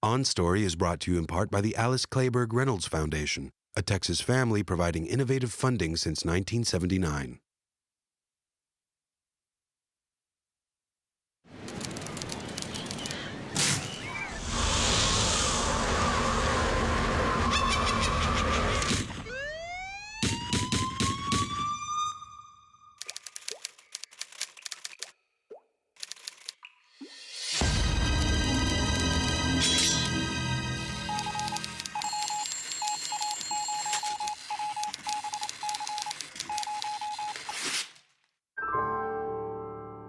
On Story is brought to you in part by the Alice Clayburgh Reynolds Foundation, a Texas family providing innovative funding since 1979.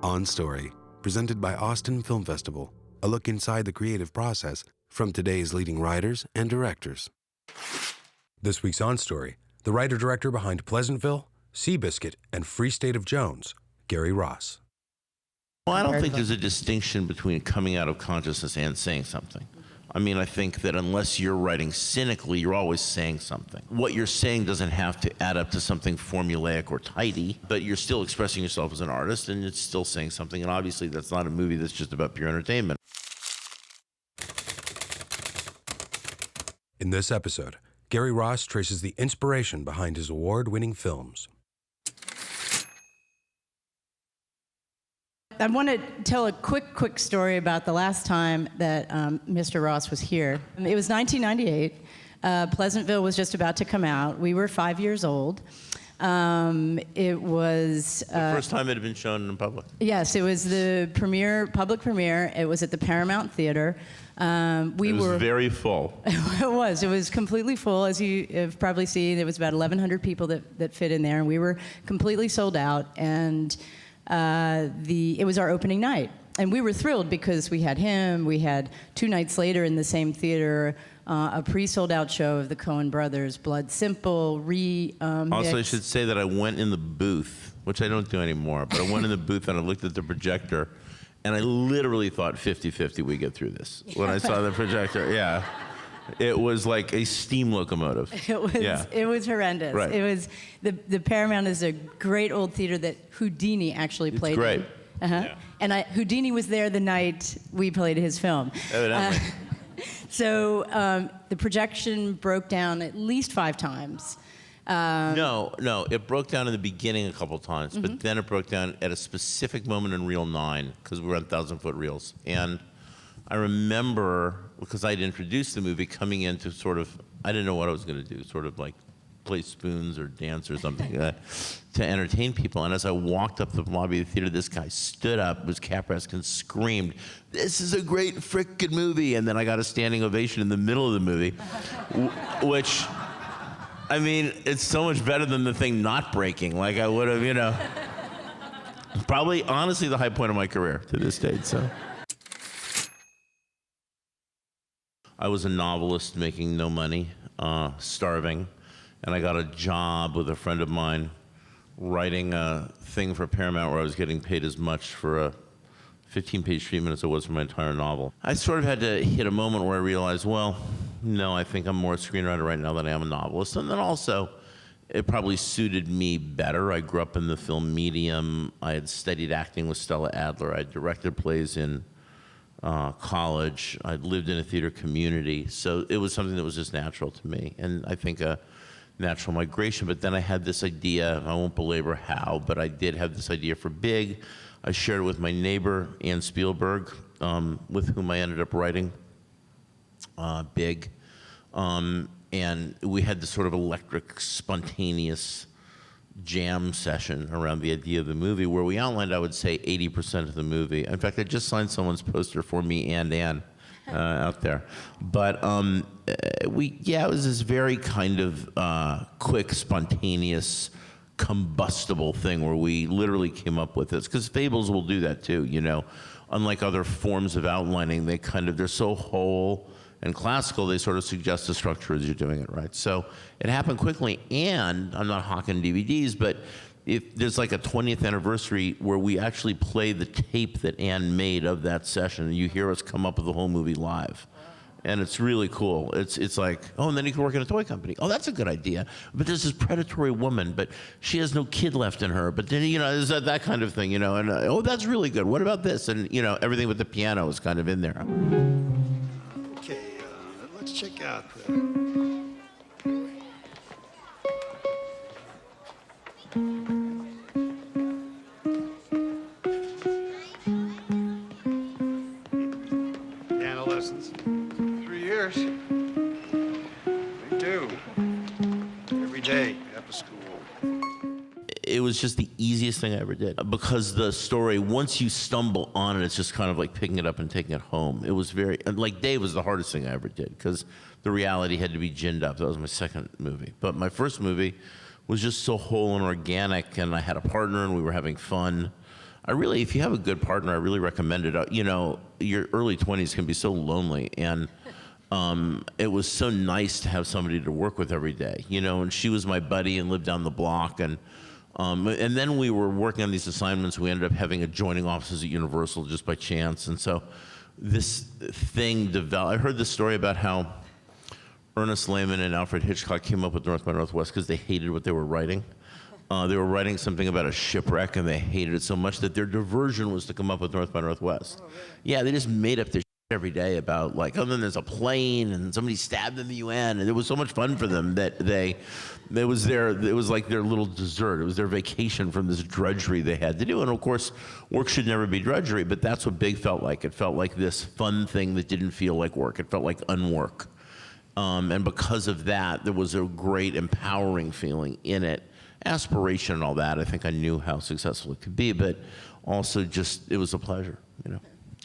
On Story, presented by Austin Film Festival, a look inside the creative process from today's leading writers and directors. This week's On Story, the writer-director behind Pleasantville, Seabiscuit, and Free State of Jones, Gary Ross. Well, I don't think there's a distinction between coming out of consciousness and saying something. I mean, I think that unless you're writing cynically, you're always saying something. What you're saying doesn't have to add up to something formulaic or tidy, but you're still expressing yourself as an artist, and it's still saying something, and obviously that's not a movie that's just about pure entertainment. In this episode, Gary Ross traces the inspiration behind his award-winning films. I want to tell a quick story about the last time that Mr. Ross was here. It was 1998. Pleasantville was just about to come out. We were 5 years old. It was... the first time it had been shown in public. Yes, it was the public premiere. It was at the Paramount Theater. It was very full. It was completely full, as you have probably seen. There was about 1,100 people that fit in there, and we were completely sold out. And it was our opening night, and we were thrilled because we had him. We had 2 nights later in the same theater a pre-sold out show of the Coen Brothers, Blood Simple, Also, I should say that I went in the booth, which I don't do anymore, but I went in the booth and I looked at the projector, and I literally thought 50-50 we get through this when I saw the projector. Yeah. It was like a steam locomotive. It was horrendous. Right. It was the Paramount is a great old theater that Houdini actually played. It's great. In. Yeah. And Houdini was there the night we played his film. Evidently. So the projection broke down at least 5 times. No, it broke down in the beginning a couple times, but then it broke down at a specific moment in reel 9 because we were on 1,000-foot reels. And I remember, because I'd introduced the movie, coming in to sort of, I didn't know what I was going to do, sort of like play spoons or dance or something to entertain people. And as I walked up the lobby of the theater, this guy stood up, was Caprisc, and screamed, "This is a great frickin' movie!" And then I got a standing ovation in the middle of the movie, which, I mean, it's so much better than the thing not breaking. Like I would have, probably, honestly, the high point of my career to this date, so. I was a novelist making no money, starving, and I got a job with a friend of mine writing a thing for Paramount where I was getting paid as much for a 15-page treatment as I was for my entire novel. I sort of had to hit a moment where I realized, well, no, I think I'm more a screenwriter right now than I am a novelist. And then also, it probably suited me better. I grew up in the film medium. I had studied acting with Stella Adler. I directed plays in college. I'd lived in a theater community, so it was something that was just natural to me, and I think a natural migration. But then I had this idea, I won't belabor how, but I did have this idea for Big. I shared it with my neighbor, Ann Spielberg, with whom I ended up writing Big. And we had this sort of electric, spontaneous jam session around the idea of the movie where we outlined, I would say, 80% of the movie. In fact, I just signed someone's poster for me and Ann out there. But it was this very kind of quick, spontaneous, combustible thing where we literally came up with this. Because fables will do that too, Unlike other forms of outlining, they're so whole and classical, they sort of suggest the structure as you're doing it, right? So it happened quickly, and I'm not hawking DVDs, but if there's like a 20th anniversary where we actually play the tape that Ann made of that session, and you hear us come up with the whole movie live. And it's really cool. It's like, oh, and then you can work in a toy company. Oh, that's a good idea. But there's this predatory woman, but she has no kid left in her. But then, there's that kind of thing, And, oh, that's really good. What about this? And, everything with the piano is kind of in there. Okay. let's check out the... Piano lessons. 3 years. Me too. Every day after school. It was just the easiest thing I ever did, because the story, once you stumble on it, it's just kind of like picking it up and taking it home. It was very, like Dave was the hardest thing I ever did, because the reality had to be ginned up. That was my second movie. But my first movie was just so whole and organic, and I had a partner and we were having fun. I really, if you have a good partner, I really recommend it. You know, your early 20s can be so lonely, and it was so nice to have somebody to work with every day, you know, and she was my buddy and lived down the block, and then we were working on these assignments. We ended up having adjoining offices at Universal just by chance. And so this thing developed. I heard this story about how Ernest Lehman and Alfred Hitchcock came up with North by Northwest because they hated what they were writing. They were writing something about a shipwreck, and they hated it so much that their diversion was to come up with North by Northwest. Oh, really? Yeah, they just made up this every day about, like, oh, then there's a plane and somebody stabbed in the UN, and it was so much fun for them that it was like their little dessert. It was their vacation from this drudgery they had to do. And of course, work should never be drudgery, but that's what Big felt like. It felt like this fun thing that didn't feel like work. It felt like unwork. And because of that, there was a great empowering feeling in it. Aspiration and all that, I think I knew how successful it could be, but also just, it was a pleasure, you know.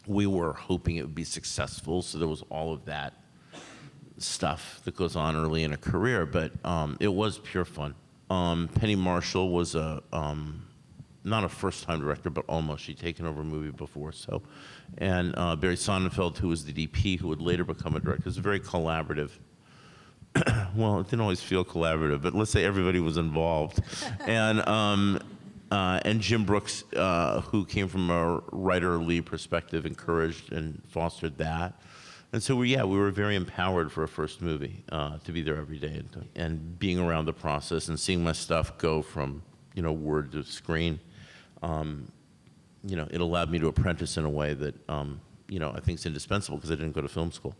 We were hoping it would be successful, so there was all of that stuff that goes on early in a career, but it was pure fun. Penny Marshall was not a first-time director, but almost. She'd taken over a movie before, so. And Barry Sonnenfeld, who was the DP, who would later become a director. It was very collaborative. Well, it didn't always feel collaborative, but let's say everybody was involved. And Jim Brooks, who came from a writer-lead perspective, encouraged and fostered that. And so we were very empowered for a first movie, to be there every day and being around the process and seeing my stuff go from, you know, word to screen. You know, it allowed me to apprentice in a way that, you know, I think is indispensable because I didn't go to film school.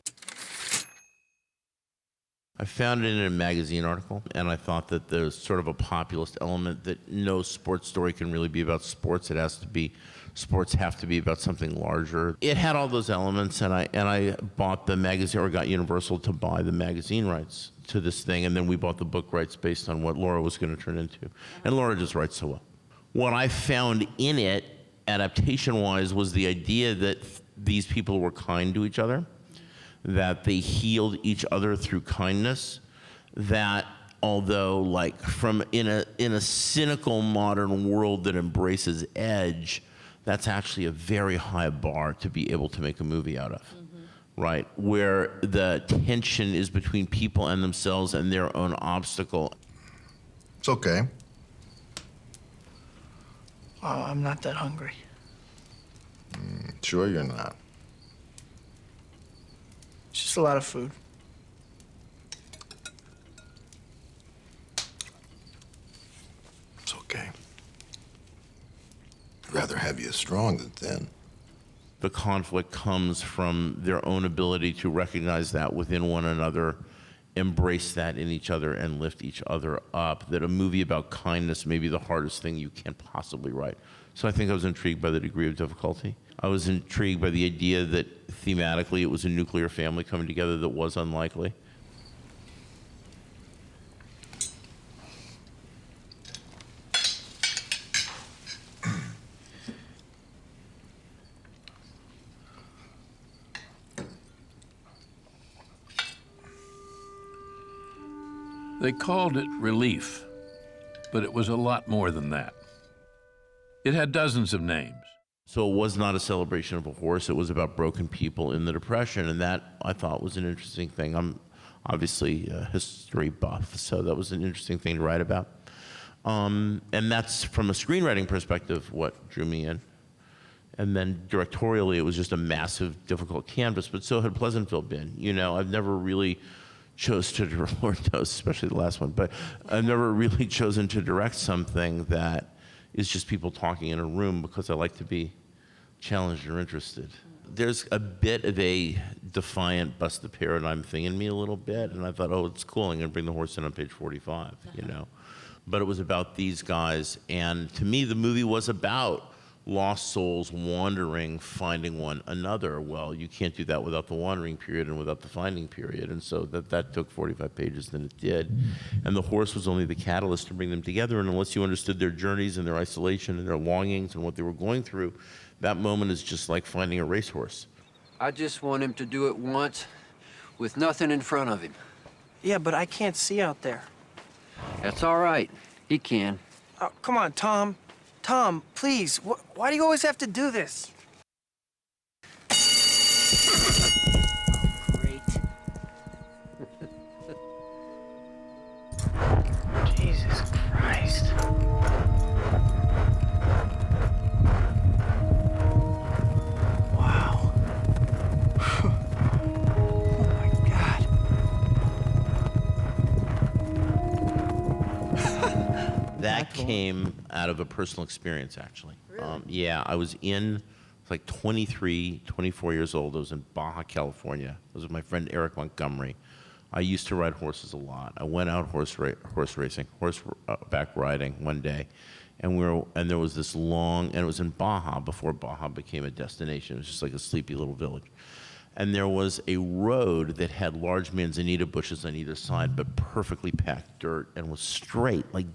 I found it in a magazine article, and I thought that there's sort of a populist element that no sports story can really be about sports. It has to be, sports have to be about something larger. It had all those elements, and I bought the magazine, or got Universal to buy the magazine rights to this thing, and then we bought the book rights based on what Laura was going to turn into. And Laura just writes so well. What I found in it, adaptation-wise, was the idea that these people were kind to each other, that they healed each other through kindness, that although, like, from in a cynical modern world that embraces edge, that's actually a very high bar to be able to make a movie out of, right? Where the tension is between people and themselves and their own obstacle. It's okay. I'm not that hungry. Sure you're not. It's just a lot of food. It's okay. I'd rather have you strong than thin. The conflict comes from their own ability to recognize that within one another, embrace that in each other, and lift each other up. That a movie about kindness may be the hardest thing you can possibly write. So I think I was intrigued by the degree of difficulty. I was intrigued by the idea that thematically it was a nuclear family coming together that was unlikely. They called it relief, but it was a lot more than that. It had dozens of names. So it was not a celebration of a horse. It was about broken people in the Depression, and that, I thought, was an interesting thing. I'm obviously a history buff, so that was an interesting thing to write about. And that's, from a screenwriting perspective, what drew me in. And then directorially, it was just a massive, difficult canvas, but so had Pleasantville been. You know, I've never really chose to, Lord knows, especially the last one, but I've never really chosen to direct something that is just people talking in a room, because I like to be challenged or interested. there's a bit of a defiant, bust the paradigm thing in me a little bit, and I thought, oh, it's cool, I'm gonna bring the horse in on page 45, you know? But it was about these guys, and to me, the movie was about lost souls wandering, finding one another. Well, you can't do that without the wandering period and without the finding period, and so that took 45 pages, then it did. And the horse was only the catalyst to bring them together, and unless you understood their journeys and their isolation and their longings and what they were going through, that moment is just like finding a racehorse. I just want him to do it once with nothing in front of him. Yeah, but I can't see out there. That's all right. He can. Oh, come on, Tom. Tom, please. Why do you always have to do this? Great. Jesus Christ. Wow. Oh my God. That came out of a personal experience, actually. Really? Yeah, I was like 23, 24 years old. I was in Baja, California. I was with my friend Eric Montgomery. I used to ride horses a lot. I went out horseback riding one day, and there was this long, and it was in Baja before Baja became a destination. It was just like a sleepy little village. And there was a road that had large manzanita bushes on either side, but perfectly packed dirt, and was straight, like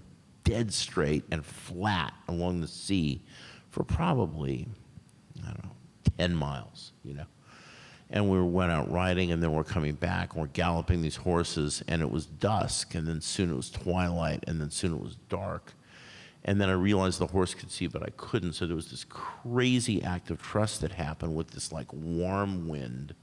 dead straight and flat along the sea for probably, I don't know, 10 miles, you know. And we went out riding, and then we're coming back, and we're galloping these horses, and it was dusk, and then soon it was twilight, and then soon it was dark. And then I realized the horse could see, but I couldn't, so there was this crazy act of trust that happened with this like warm wind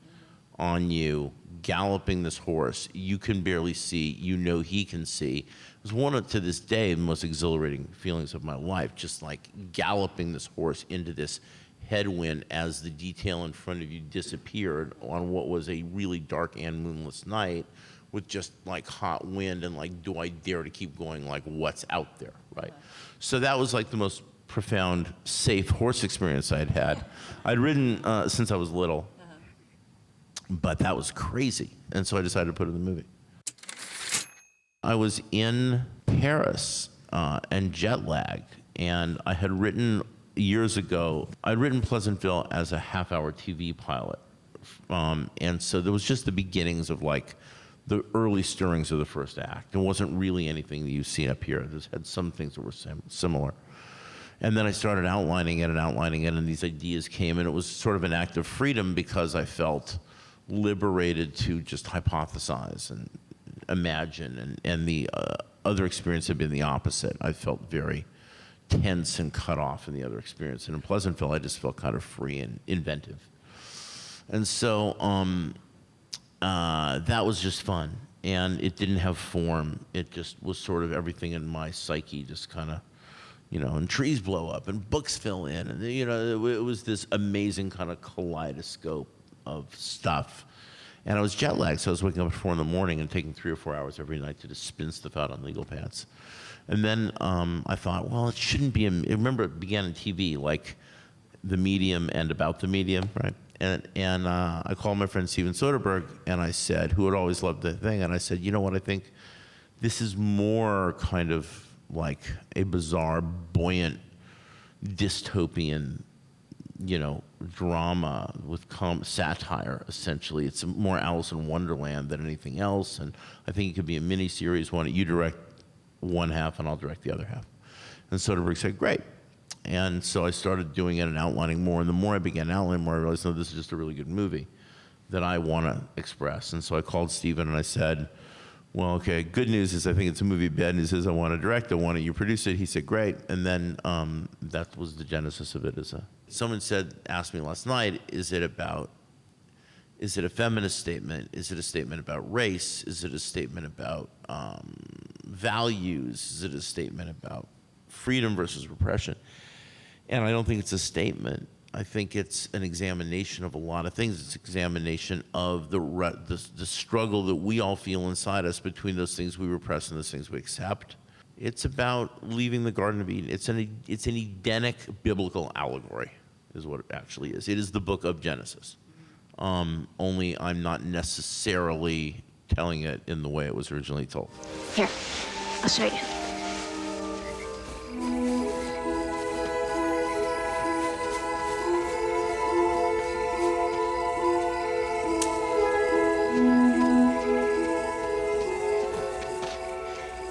on you, galloping this horse. You can barely see, you know he can see. It was one of, to this day, the most exhilarating feelings of my life, just like galloping this horse into this headwind as the detail in front of you disappeared on what was a really dark and moonless night with just like hot wind and like, do I dare to keep going, like what's out there, right? So that was like the most profound, safe horse experience I'd had. I'd ridden since I was little, but that was crazy. And so I decided to put it in the movie. I was in Paris and jet lagged, and I had written years ago, I'd written Pleasantville as a half-hour TV pilot. And so there was just the beginnings of like the early stirrings of the first act. It wasn't really anything that you see up here. This had some things that were similar. And then I started outlining it, and these ideas came, and it was sort of an act of freedom because I felt liberated to just hypothesize and imagine, and the other experience had been the opposite. I felt very tense and cut off in the other experience. And in Pleasantville, I just felt kind of free and inventive. And so that was just fun. And it didn't have form. It just was sort of everything in my psyche just kind of, you know, and trees blow up and books fill in. And, you know, it was this amazing kind of kaleidoscope of stuff. And I was jet lagged, so I was waking up at 4 in the morning and taking 3 or 4 hours every night to just spin stuff out on legal pads. And then I thought, well, it shouldn't be, remember it began in TV, like The Medium and About the Medium, right? And I called my friend Steven Soderbergh, and I said, who had always loved the thing, and I said, you know what, I think this is more kind of like a bizarre, buoyant, dystopian, you know, drama with satire, essentially. It's more Alice in Wonderland than anything else, and I think it could be a mini-series. Why don't you direct one half and I'll direct the other half? And Soderbergh said, great. And so I started doing it and outlining more, and the more I began outlining more, I realized, no, this is just a really good movie that I want to express. And so I called Steven and I said, well, okay, good news is I think it's a movie. Bad news is I want to direct it. Why don't you produce it? He said, great. And then that was the genesis of it. Someone asked me last night, is it a feminist statement? Is it a statement about race? Is it a statement about values? Is it a statement about freedom versus repression? And I don't think it's a statement. I think it's an examination of a lot of things. It's an examination of the struggle that we all feel inside us between those things we repress and those things we accept. It's about leaving the Garden of Eden. It's an Edenic biblical allegory. is what it actually is. It is the book of Genesis. Only I'm not necessarily telling it in the way it was originally told. Here, I'll show you.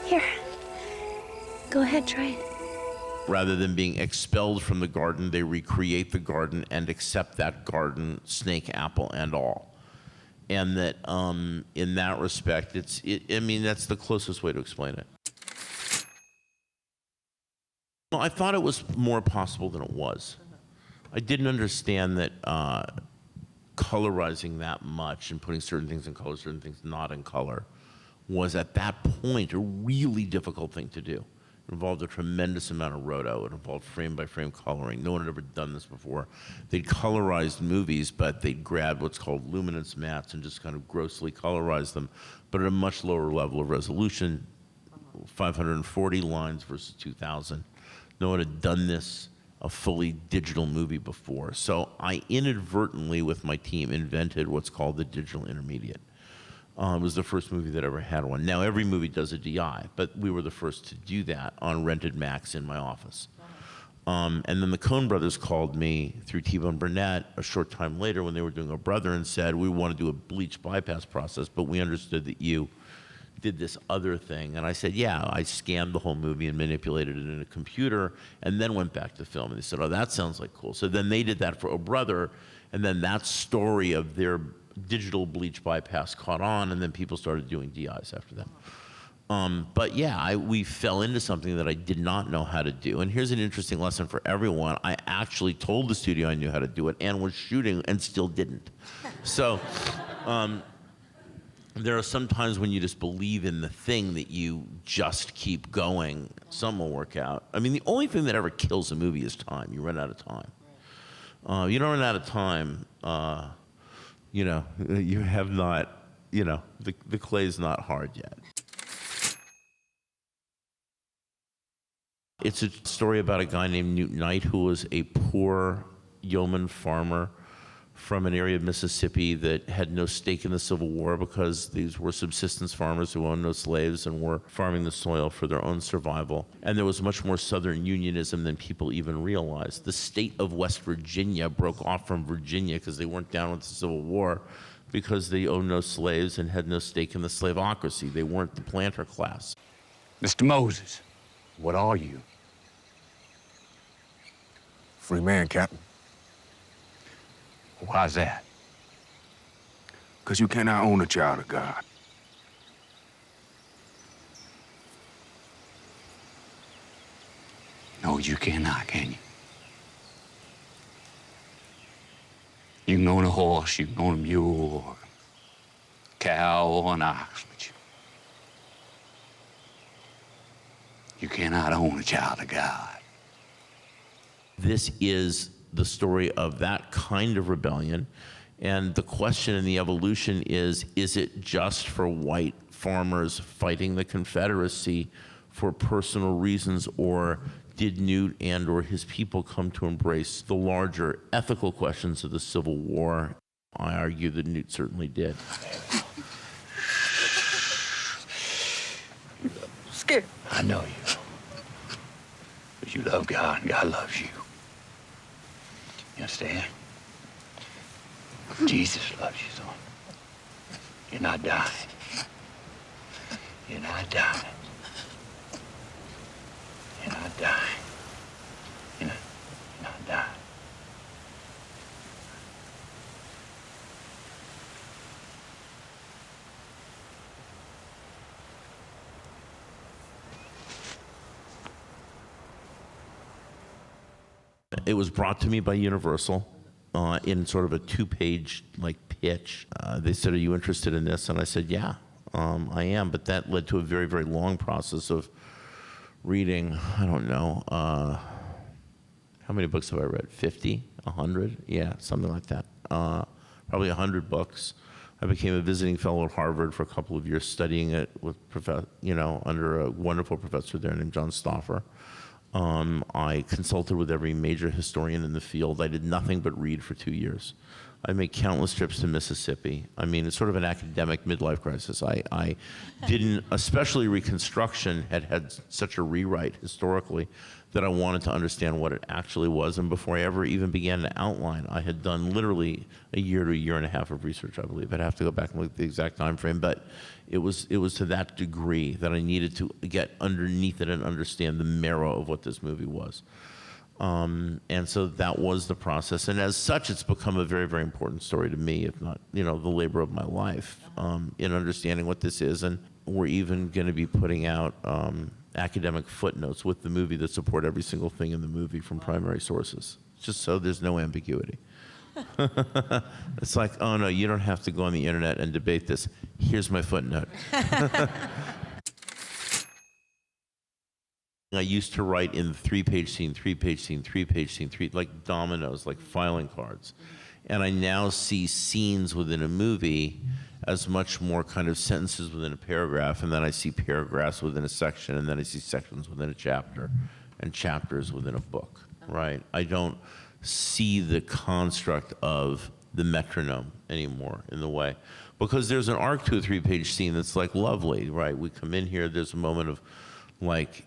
Here, go ahead, try it. Rather than being expelled from the garden, they recreate the garden and accept that garden, snake, apple, and all. And that, in that respect, I mean, that's the closest way to explain it. Well, I thought it was more possible than it was. I didn't understand that colorizing that much and putting certain things in color, certain things not in color, was at that point a really difficult thing to do. It involved a tremendous amount of roto. It involved frame-by-frame coloring. No one had ever done this before. They'd colorized movies, but they'd grabbed what's called luminance mats and just kind of grossly colorized them, but at a much lower level of resolution, 540 lines versus 2,000. No one had done this, a fully digital movie before. So I inadvertently, with my team, invented what's called the digital intermediate. It was the first movie that ever had one. Now, every movie does a DI, but we were the first to do that on rented Macs in my office. And then the Coen brothers called me through T-Bone Burnett a short time later when they were doing A Brother and said, we want to do a bleach bypass process, but we understood that you did this other thing. And I said, yeah, I scanned the whole movie and manipulated it in a computer and then went back to film. And they said, oh, that sounds like cool. So then they did that for A Brother, and then that story of their digital bleach bypass caught on, and then people started doing DIs after that. But yeah, we fell into something that I did not know how to do. And here's an interesting lesson for everyone. I actually told the studio I knew how to do it and was shooting and still didn't. So there are some times when you just believe in the thing that you just keep going. Some will work out. I mean, the only thing that ever kills a movie is time. You run out of time. You don't run out of time, you know, you have not, you know, the clay's not hard yet. It's a story about a guy named Newt Knight who was a poor yeoman farmer from an area of Mississippi that had no stake in the Civil War because these were subsistence farmers who owned no slaves and were farming the soil for their own survival. And there was much more Southern unionism than people even realized. The state of West Virginia broke off from Virginia because they weren't down with the Civil War because they owned no slaves and had no stake in the slaveocracy. They weren't the planter class. Mr. Moses, what are you? Free man, Captain. Why's that? Because you cannot own a child of God. No, you cannot, can you? You can own a horse, you can own a mule, or a cow, or an ox, but you cannot own a child of God. This is the story of that kind of rebellion. And the question in the evolution is it just for white farmers fighting the Confederacy for personal reasons, or did Newt and or his people come to embrace the larger ethical questions of the Civil War? I argue that Newt certainly did. Scared. I know you. But you love God, and God loves you. You understand? Jesus loves you, son. You're not dying. You're not dying. You're not dying. You're not dying. It was brought to me by Universal in sort of a 2-page like pitch. They said, "Are you interested in this?" And I said, "Yeah, I am." But that led to a very, very long process of reading. I don't know how many books have I read? 50, 100? Yeah, something like that. Probably 100 books. I became a visiting fellow at Harvard for a couple of years, studying it with, under a wonderful professor there named John Stauffer. I consulted with every major historian in the field. I did nothing but read for 2 years. I made countless trips to Mississippi. I mean, it's sort of an academic midlife crisis. I didn't, especially Reconstruction had such a rewrite historically that I wanted to understand what it actually was. And before I ever even began to outline, I had done literally a year to a year and a half of research, I believe. I'd have to go back and look at the exact time frame, but it was to that degree that I needed to get underneath it and understand the marrow of what this movie was. And so that was the process. And as such, it's become a very, very important story to me, if not, the labor of my life, in understanding what this is. And we're even going to be putting out academic footnotes with the movie that support every single thing in the movie from primary sources, just so there's no ambiguity. It's like, oh no, you don't have to go on the internet and debate this. Here's my footnote. I used to write in 3-page scene, 3-page scene, 3-page scene, like dominoes, like filing cards. And I now see scenes within a movie as much more kind of sentences within a paragraph, and then I see paragraphs within a section, and then I see sections within a chapter, and chapters within a book, right? I don't see the construct of the metronome anymore in the way. Because there's an arc to a 3-page scene that's like lovely, right? We come in here, there's a moment of like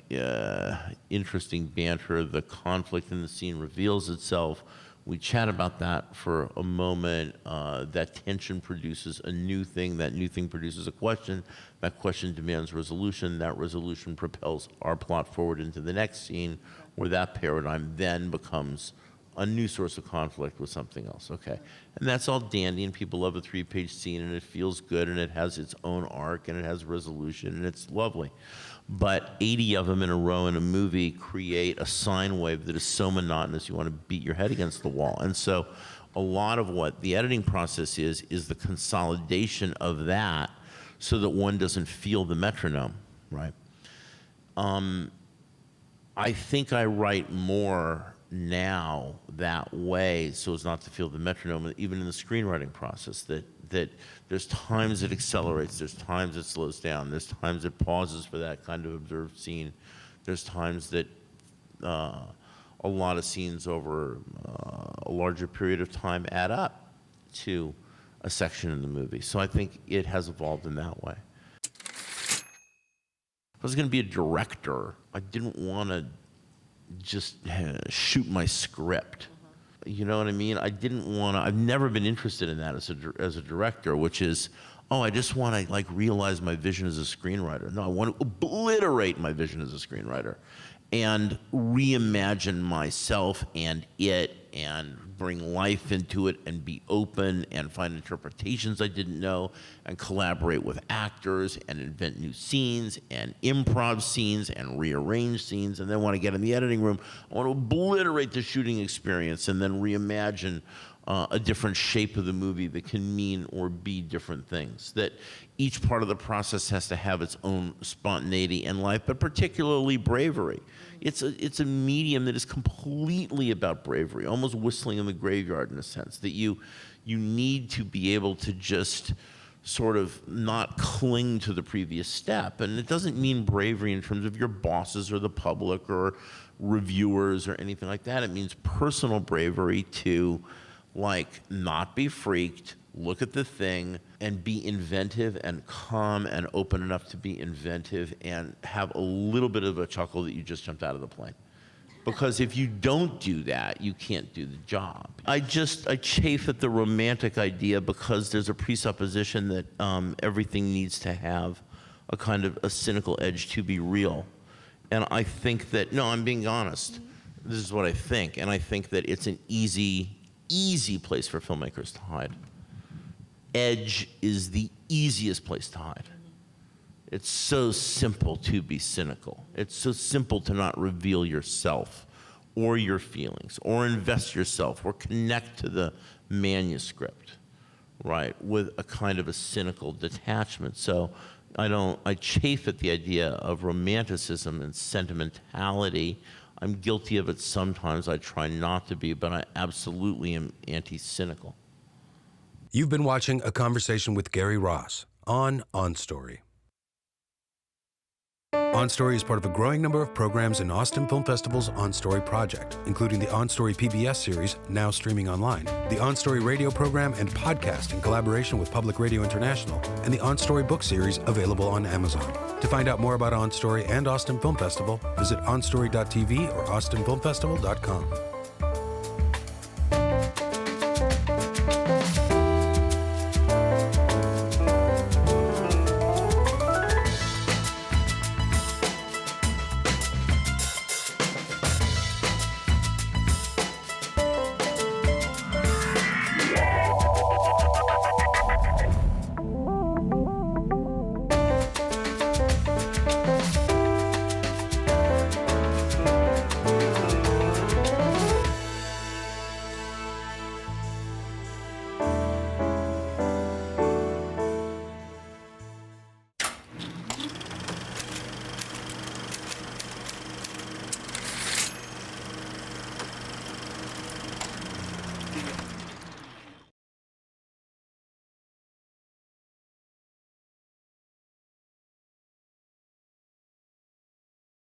interesting banter, the conflict in the scene reveals itself. We chat about that for a moment. That tension produces a new thing. That new thing produces a question. That question demands resolution. That resolution propels our plot forward into the next scene, where that paradigm then becomes a new source of conflict with something else, okay? And that's all dandy, and people love a 3-page scene, and it feels good, and it has its own arc, and it has resolution, and it's lovely. But 80 of them in a row in a movie create a sine wave that is so monotonous you want to beat your head against the wall. And so a lot of what the editing process is the consolidation of that so that one doesn't feel the metronome, right? I think I write more now that way so as not to feel the metronome, even in the screenwriting process, that there's times it accelerates, there's times it slows down, there's times it pauses for that kind of observed scene, there's times that a lot of scenes over a larger period of time add up to a section in the movie. So I think it has evolved in that way. If I was going to be a director, I didn't want to just shoot my script. You know what I mean? I didn't want to, I've never been interested in that as a director, which is, I just want to like realize my vision as a screenwriter. No, I want to obliterate my vision as a screenwriter and reimagine myself and it and bring life into it and be open and find interpretations I didn't know and collaborate with actors and invent new scenes and improv scenes and rearrange scenes, and then when I get in the editing room, I want to obliterate the shooting experience and then reimagine a different shape of the movie that can mean or be different things. That each part of the process has to have its own spontaneity and life, but particularly bravery. It's a medium that is completely about bravery, almost whistling in the graveyard in a sense, that you need to be able to just sort of not cling to the previous step. And it doesn't mean bravery in terms of your bosses or the public or reviewers or anything like that. It means personal bravery to like not be freaked, look at the thing, and be inventive and calm and open enough to be inventive and have a little bit of a chuckle that you just jumped out of the plane. Because if you don't do that, you can't do the job. I chafe at the romantic idea because there's a presupposition that everything needs to have a kind of a cynical edge to be real. And I think that, no, I'm being honest. This is what I think. And I think that it's an easy place for filmmakers to hide. Edge is the easiest place to hide. It's so simple to be cynical. It's so simple to not reveal yourself or your feelings or invest yourself or connect to the manuscript, right, with a kind of a cynical detachment. So I chafe at the idea of romanticism and sentimentality. I'm guilty of it sometimes. I try not to be, but I absolutely am anti-cynical. You've been watching A Conversation with Gary Ross on OnStory. On Story is part of a growing number of programs in Austin Film Festival's On Story project, including the On Story PBS series, now streaming online, the On Story radio program and podcast in collaboration with Public Radio International, and the On Story book series available on Amazon. To find out more about On Story and Austin Film Festival, visit onstory.tv or austinfilmfestival.com.